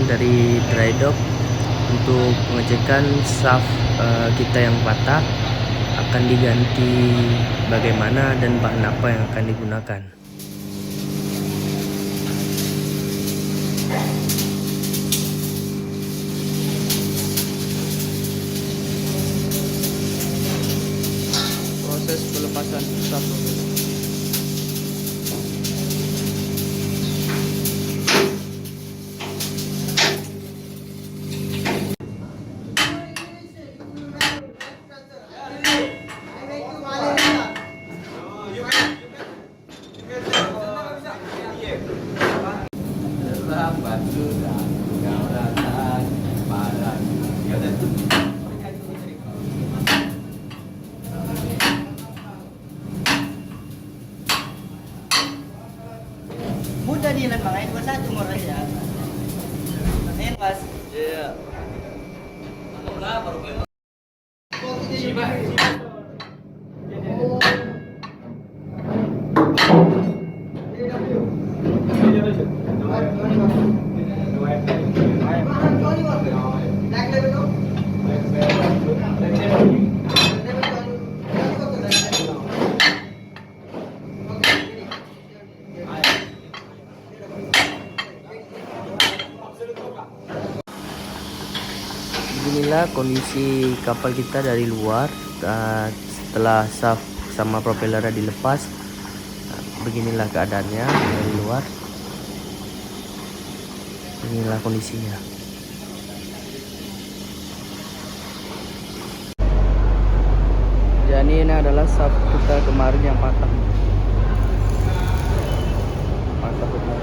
dari dry dock untuk pengecekan shaft kita yang patah akan diganti bagaimana dan bahan apa yang akan digunakan. Proses pelepasan shaft. Mudah nih lang mga ito sa tumor aja. Ayan mas. Iya. Beginilah kondisi kapal kita dari luar setelah shaft sama propellernya dilepas. Beginilah keadaannya dari luar. Beginilah kondisinya. Jadi ini adalah shaft kita kemarin yang patah. Patah benar.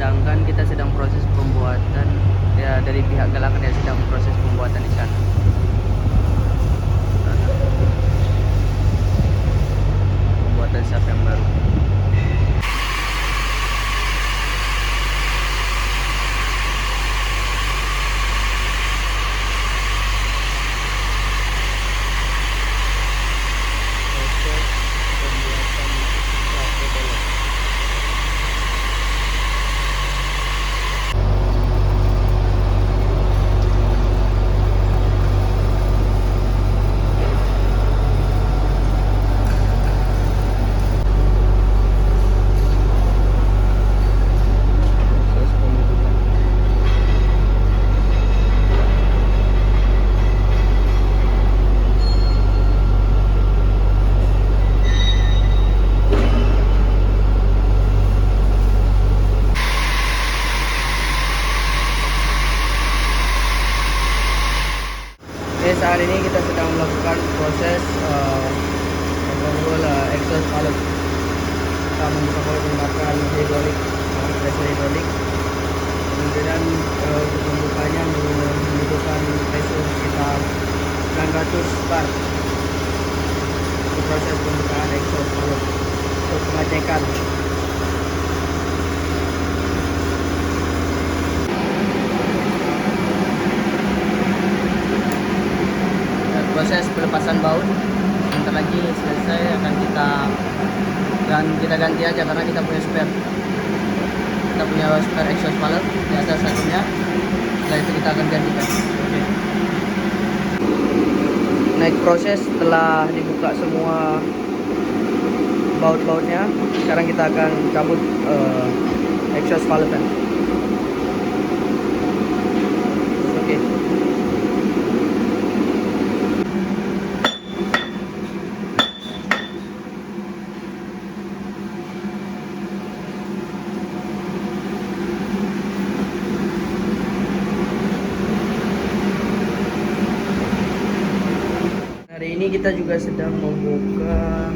Sedangkan kita sedang proses pembuatan, ya dari pihak Galakan ya sedang proses pembuatan di sana. Pembuatan shaft yang baru. Proses pembuatan shaft propeller. Oke, saat ini kita sedang melakukan proses exhaust valve. Kita membuka valve menggunakan hidrolik, pressure hidrolik. Kemudian untuk membukanya membutuhkan pressure sekitar 900 bar. Untuk proses pembukaan exhaust valve untuk pengecekan. Proses pelepasan baut sebentar lagi selesai, akan kita ganti aja karena kita punya spare exhaust valve di atas satunya. Setelah itu kita akan gantikan. Oke. Naik proses setelah dibuka semua baut-bautnya. Sekarang kita akan cabut exhaust valve. Oke. Hari ini kita juga sedang membuka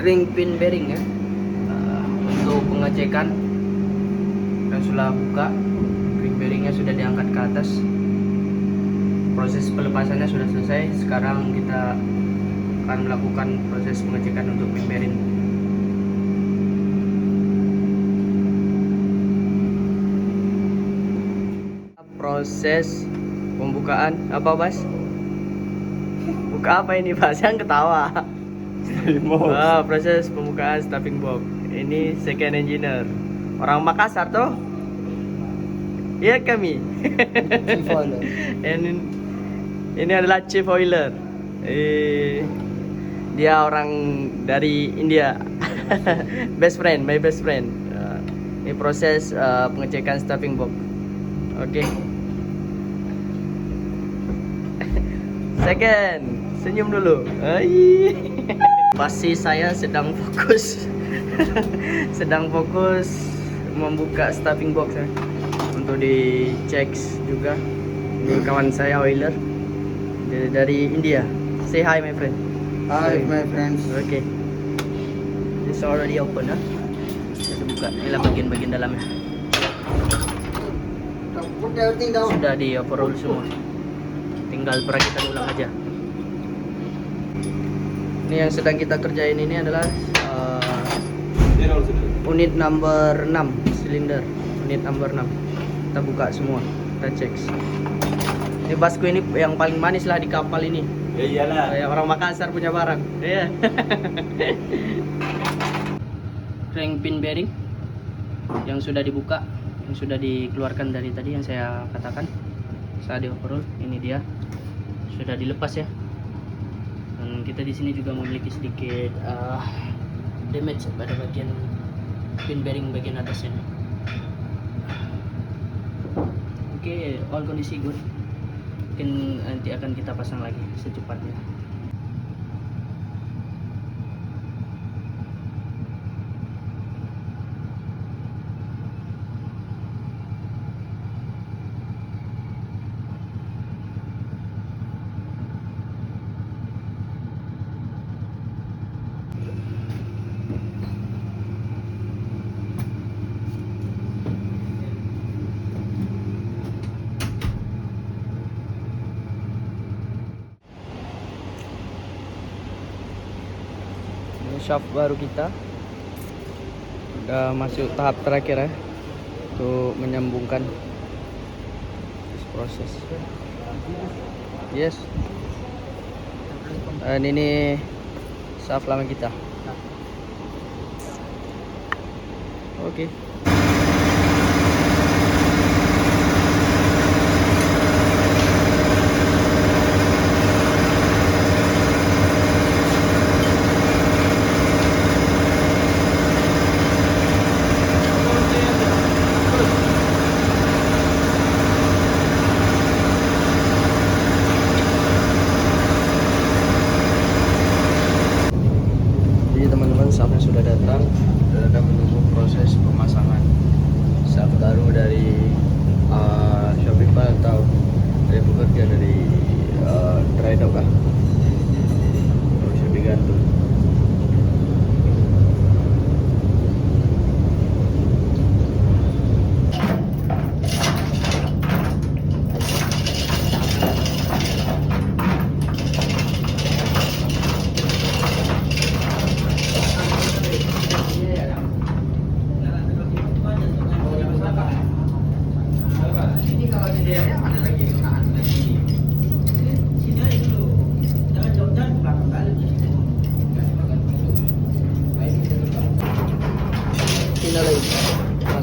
ring pin bearing ya, untuk pengecekan. Dan sudah buka, ring bearingnya sudah diangkat ke atas. Proses pelepasannya sudah selesai. Sekarang kita akan melakukan proses pengecekan untuk pin bearing. Proses pembukaan apa, Bas? Buka apa ini Pak? Yang ketawa. Proses pembukaan stuffing box. Ini second engineer. Orang Makassar toh? Iya kami. Ini adalah chief oiler. Dia orang dari India. Best friend, my best friend. Ini proses pengecekan stuffing box. Oke. Second, senyum dulu. Pasti saya sedang fokus membuka stuffing box ya. Untuk dicek juga. Ini kawan saya oiler dari India. Say hi my friend. Hi my friends. Okay. It's already open ya. Kita buka. Inilah bagian-bagian dalamnya. Put everything down. Sudah di overall semua. Tinggal perakitan ulang aja. Ini yang sedang kita kerjain ini adalah unit number 6 silinder. Unit number 6. Kita buka semua. Kita cek. Ini basku ini yang paling manis lah di kapal ini. Ya iyalah. Kayak orang Makassar punya barang. Iya. Crank pin bearing yang sudah dibuka, yang sudah dikeluarkan dari tadi yang saya katakan saat di overall. Ini dia sudah dilepas ya. Dan kita di sini juga memiliki sedikit damage pada bagian pin bearing bagian atasnya. Oke, all kondisi good. Mungkin nanti akan kita pasang lagi secepatnya. Shaft baru kita udah masuk tahap terakhir ya untuk menyambungkan proses. Yes. Dan ini shaft lama kita. Oke. Shaftnya sudah datang dan menunggu proses pemasangan shaft baru dari Shopify atau dari pekerja dari dry dock lah. Harus digantung.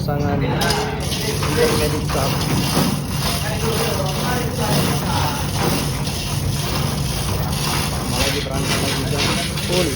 Pasangan medic shaft. Malah diperancang lagi juga full.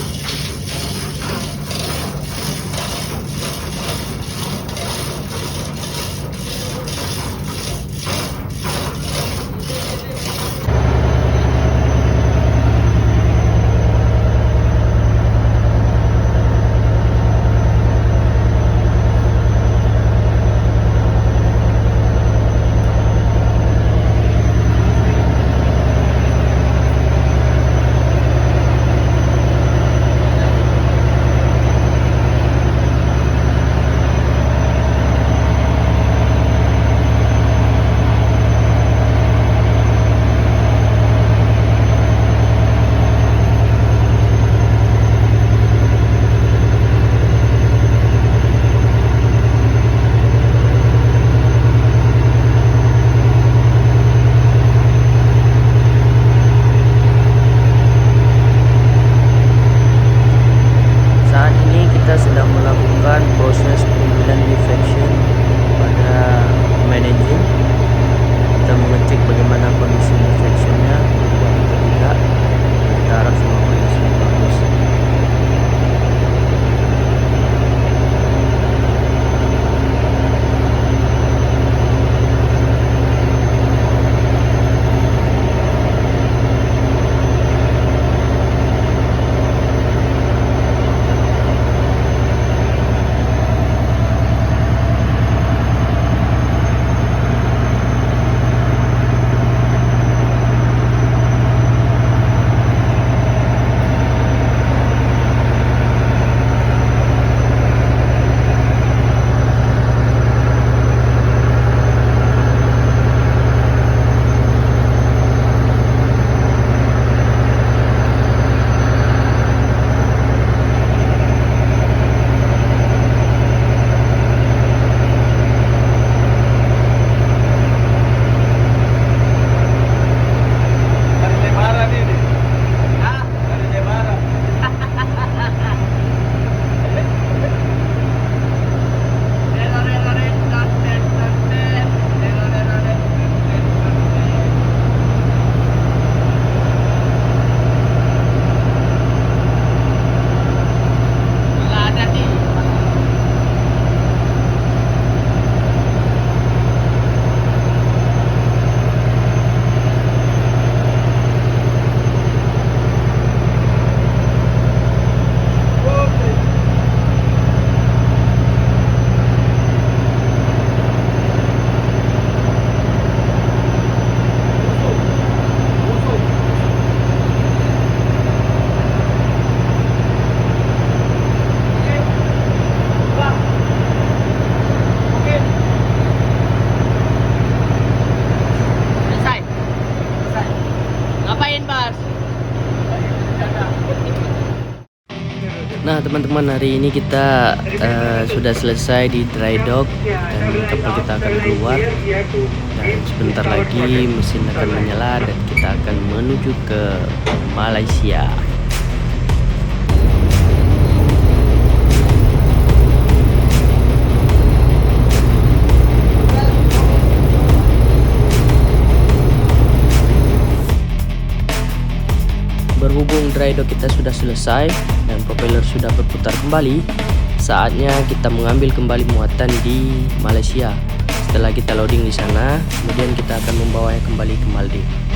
Nah teman-teman, hari ini kita sudah selesai di dry dock dan kapal kita akan keluar, dan sebentar lagi mesin akan menyala dan kita akan menuju ke Malaysia. Berhubung dry dock kita sudah selesai dan propeller sudah berputar kembali, saatnya kita mengambil kembali muatan di Malaysia. Setelah kita loading di sana, kemudian kita akan membawanya kembali ke Maldives.